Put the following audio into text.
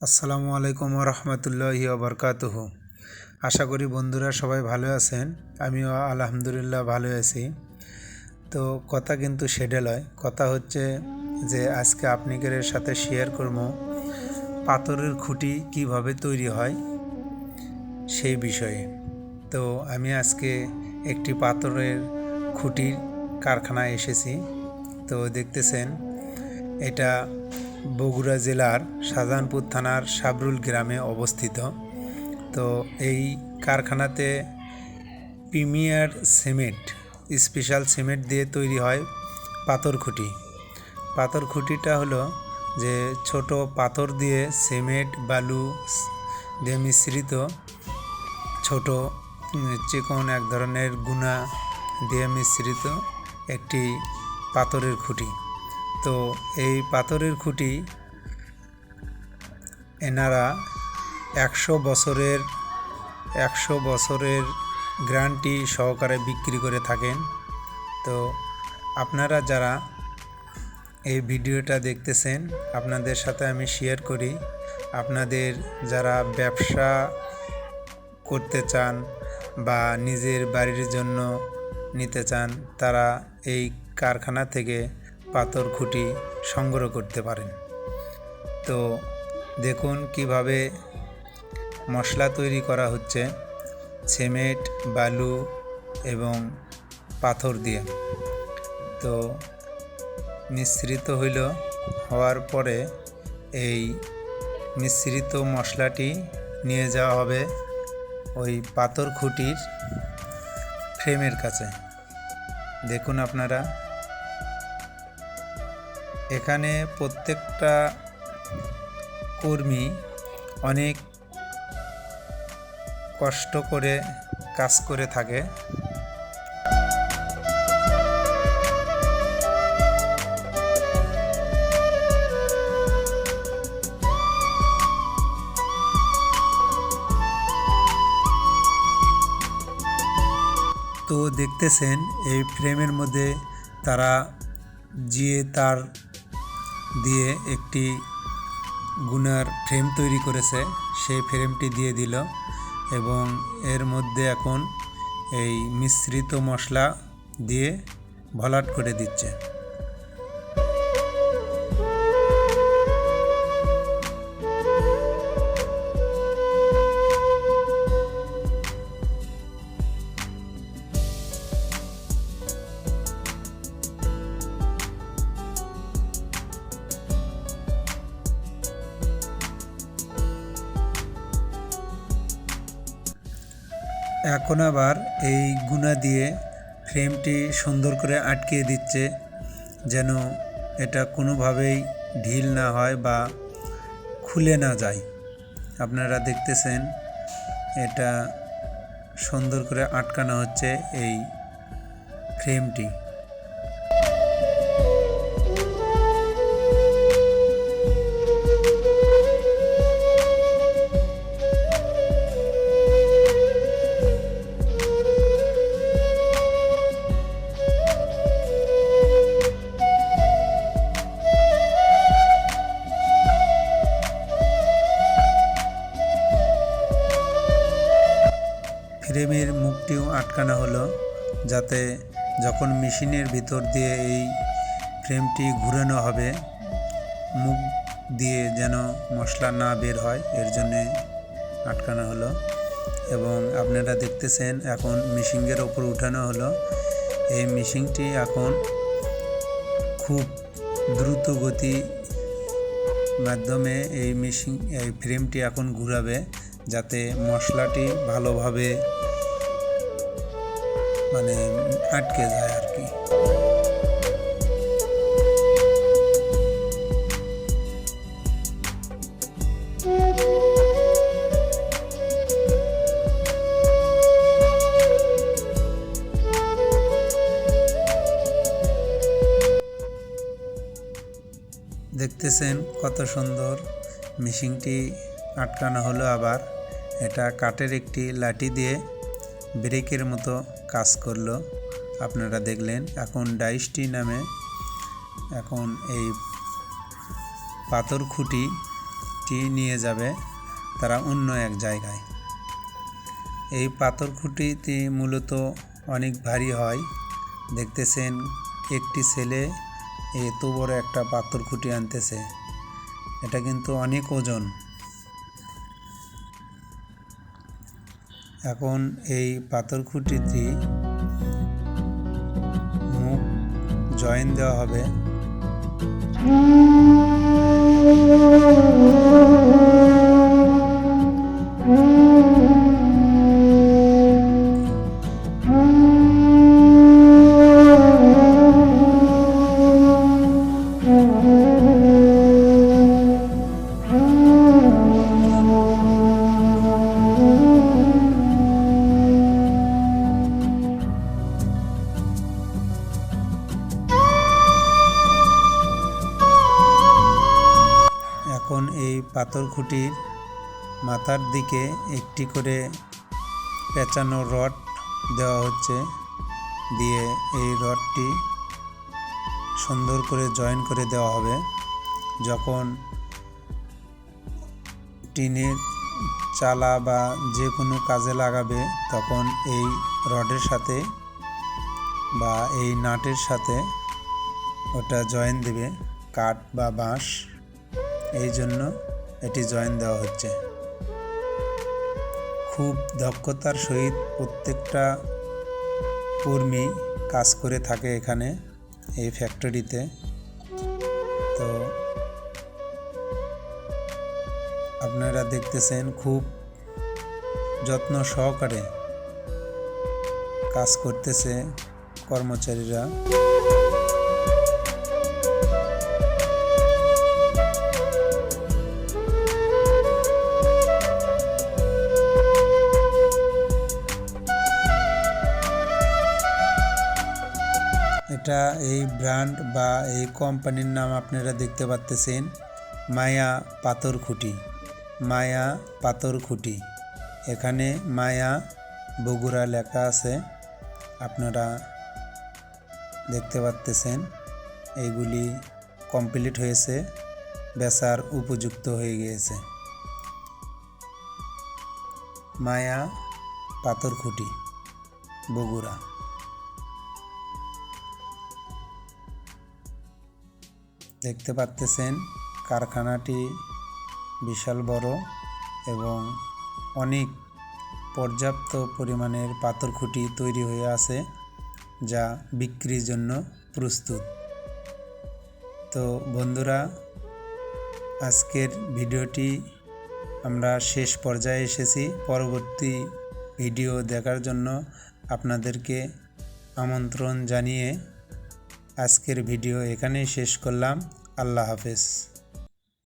আসসালামু আলাইকুম রহমতুল্লাহি ওবরকাতুহু। আশা করি বন্ধুরা সবাই ভালো আছেন। আমিও আলহামদুলিল্লাহ ভালো আছি। তো কথা কিন্তু সেটা লয়, কথা হচ্ছে যে আজকে আপনাদের সাথে শেয়ার করব পাথরের খুঁটি কিভাবে তৈরি হয় সেই বিষয়ে। তো আমি আজকে একটি পাথরের খুঁটির কারখানায় এসেছি। তো দেখতেছেন এটা বগুড়া জেলার শাহজাহানপুর থানার সাবরুল গ্রামে অবস্থিত। তো এই কারখানাতে প্রিমিয়ার সিমেন্ট, স্পেশাল সিমেন্ট দিয়ে তৈরি হয় পাথর খুঁটি। পাথর খুঁটিটা হলো যে ছোট পাথর দিয়ে সিমেন্ট বালু দিয়ে মিশ্রিত ছোট চিকন এক ধরনের গুণা দিয়ে মিশ্রিত একটি পাথরের খুঁটি। তো এই পাথরের খুঁটি এনারা 100 বছরের গ্যারান্টি সহকারে বিক্রি করে থাকেন। তো আপনারা যারা এই ভিডিওটা দেখতেছেন, আপনাদের সাথে আমি শেয়ার করি, আপনাদের যারা ব্যবসা করতে চান বা নিজের বাড়ির জন্য নিতে চান, তারা এই কারখানা থেকে পাথর খুঁটি সংগ্রহ করতে পারেন। তো দেখুন কিভাবে মশলা তৈরি করা হচ্ছে সিমেন্ট, বালু এবং পাথর দিয়ে। তো মিশ্রিত হওয়ার পরে এই মিশ্রিত মশলাটি নিয়ে যাওয়া হবে ওই পাথর খুঁটির ফ্রেমের কাছে। দেখুন আপনারা এখানে প্রত্যেকটা কর্মী অনেক কষ্ট করে কাজ করে থাকে। তো দেখতেছেন এই ফ্রেমের মধ্যে তারা জিয়ে তার দিয়ে একটি গুনার ফ্রেম তৈরি করেছে, সেই ফ্রেমটি দিয়ে দিল এবং এর মধ্যে এখন এই মিশ্রিত মশলা দিয়ে ভরাট করে দিচ্ছে। এখন আবার এই গুনা দিয়ে ফ্রেমটি সুন্দর করে আটকে দিচ্ছে, যেন এটা কোনোভাবেই ঢিল না হয় বা খুলে না যায়। আপনারা দেখতেছেন এটা সুন্দর করে আটকানো হচ্ছে এই ফ্রেমটি। ফ্রেমের মুখটিও আটকানো হলো, যাতে যখন মেশিনের ভিতর দিয়ে এই ফ্রেমটি ঘুরানো হবে, মুখ দিয়ে যেন মশলা না বের হয়, এর জন্যে আটকানো হলো। এবং আপনারা দেখতেছেন এখন মেশিনের ওপর উঠানো হলো। এই মেশিনটি এখন খুব দ্রুত গতি মাধ্যমে এই ফ্রেমটি এখন ঘুরাবে, যাতে মশলাটি ভালোভাবে আটকে যায় আর কি। দেখতেছেন কত সুন্দর মেশিনটি আটকানো হলো। আবার এটা কাঠের একটি লাঠি দিয়ে ব্রেকের মতো কাজ করলো, আপনারা দেখলেন। এখন ডাইসটি নামে এখন এই পাথর খুঁটি ইটটি নিয়ে যাবে তারা অন্য এক জায়গায়। এই পাথর খুঁটিটি মূলত অনেক ভারী হয়। দেখতেছেন একটি ছেলে এত বড় একটা পাথর খুঁটি আনতেছে, এটা কিন্তু অনেক ওজন। এখন এই পাথর খুঁটিটি মুখ জয়েন দেওয়া হবে। এখন এই পাথর খুঁটির মাথার দিকে একটি করে পেঁচানো রড দেওয়া হচ্ছে, দিয়ে এই রডটি সুন্দর করে জয়েন করে দেওয়া হবে। যখন টিনের চালা বা যে কোনো কাজে লাগাবে তখন এই রডের সাথে বা এই নাটের সাথে ওটা জয়েন দেবে, কাঠ বা বাঁশ, এই জন্য এটি জয়েন দেওয়া হচ্ছে। খুব দক্ষতার সহিত প্রত্যেকটা কর্মী কাজ করে থাকে এখানে এই ফ্যাক্টরিতে। তো আপনারা দেখতেছেন খুব যত্ন সহকারে কাজ করতেছে কর্মচারীরা। এটা এই ব্র্যান্ড বা এই কোম্পানির নাম আপনারা দেখতে পাচ্ছেন, মায়া পাথর খুঁটি। মায়া পাথর খুঁটি, এখানে মায়া বগুড়া লেখা আছে, আপনারা দেখতে পাচ্ছেন। এইগুলি কমপ্লিট হয়েছে, বেচার উপযুক্ত হয়ে গিয়েছে। মায়া পাথর খুঁটি, বগুড়া। দেখতে পাচ্ছেন কারখানাটি বিশাল বড় এবং অনেক পর্যাপ্ত পরিমাণের পাথর খুঁটি তৈরি হয়ে আছে, যা বিক্রির জন্য প্রস্তুত। তো বন্ধুরা, আজকের ভিডিওটি আমরা শেষ পর্যায়ে এসেছি। পরবর্তী ভিডিও দেখার জন্য আপনাদেরকে আমন্ত্রণ জানিয়ে আজকের ভিডিও এখানেই শেষ করলাম। আল্লাহ হাফেজ।